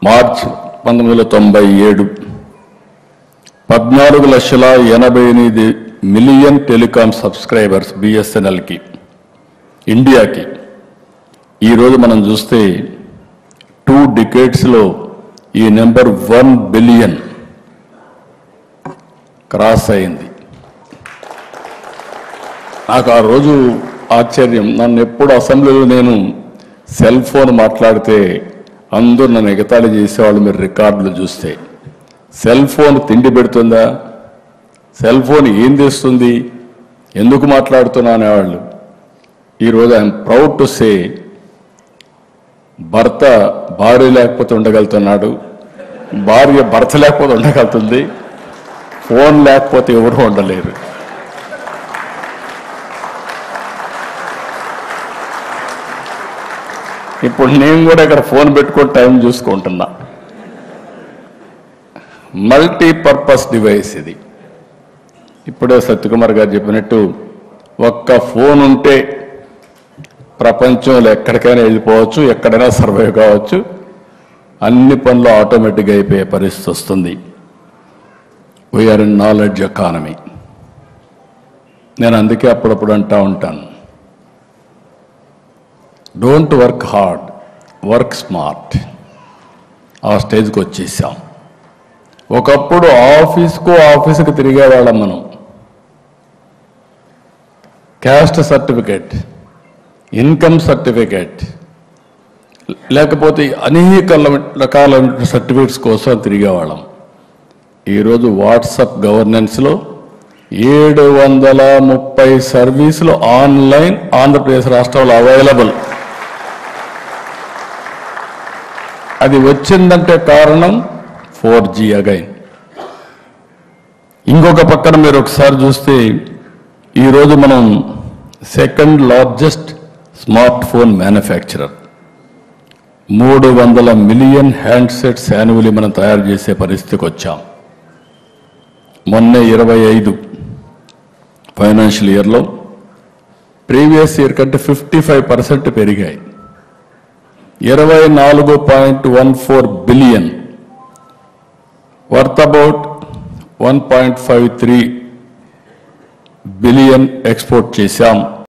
March 1997 14,88,000,000 telecom subscribers బిఎస్ఎన్ఎల్కి ఇండియాకి. ఈరోజు మనం చూస్తే 2 డికేడ్స్లో ఈ నెంబర్ 1 బిలియన్ క్రాస్ అయింది. నాకు ఆ రోజు ఆశ్చర్యం. నన్ను ఎప్పుడు అసెంబ్లీలో నేను సెల్ ఫోన్ మాట్లాడితే అందరూ నన్ను ఎగతాళి చేసేవాళ్ళు. మీరు రికార్డులు చూస్తే సెల్ ఫోన్ తిండి పెడుతుందా, సెల్ ఫోన్ ఏం చేస్తుంది, ఎందుకు మాట్లాడుతున్నా అనేవాళ్ళు. ఈరోజు ఐఎమ్ ప్రౌడ్ టు సే భర్త భార్య లేకపోతే ఉండగలుగుతున్నాడు, భార్య భర్త లేకపోతే ఉండగలుగుతుంది, ఫోన్ లేకపోతే ఎవరు ఉండలేరు. ఇప్పుడు నేను కూడా ఇక్కడ ఫోన్ పెట్టుకొని టైం చూసుకుంటున్నా. మల్టీపర్పస్ డివైస్ ఇది. ఇప్పుడే సత్యకుమార్ గారు చెప్పినట్టు ఒక్క ఫోన్ ఉంటే ప్రపంచంలో ఎక్కడికైనా వెళ్ళిపోవచ్చు, ఎక్కడైనా సర్వైవ్ కావచ్చు, అన్ని పనులు ఆటోమేటిక్గా అయిపోయే పరిస్థితి వస్తుంది. We are in knowledge economy. నేను అందుకే అప్పుడప్పుడు అంటూ ఉంటాను, don't work hard, work smart. ఆ స్టేజ్కి వచ్చేసాం. ఒకప్పుడు ఆఫీస్కి తిరిగేవాళ్ళం మనం. క్యాస్ట్ సర్టిఫికేట్, ఇన్కమ్ సర్టిఫికేట్, లేకపోతే అనేక రకాల సర్టిఫికేట్స్ కోసం తిరిగేవాళ్ళం. ఈరోజు వాట్సాప్ గవర్నెన్స్లో 730 సర్వీసులు ఆన్లైన్ ఆంధ్రప్రదేశ్ రాష్ట్రంలో అవైలబుల్. అది వచ్చిందంటే కారణం 4G అగైన్. ఇంకొక పక్కన మీరు ఒకసారి చూస్తే ఈరోజు మనం second largest smart phone manufacturer. 300 million handsets annually మనం తయారు చేసే పరిస్థితికి వచ్చాం. మొన్న 25 ఫైనాన్షియల్ ఇయర్లో ప్రీవియస్ ఇయర్ కంటే 55% పెరిగాయి. 24.14 billion, worth about 1.53 billion export చేశాం.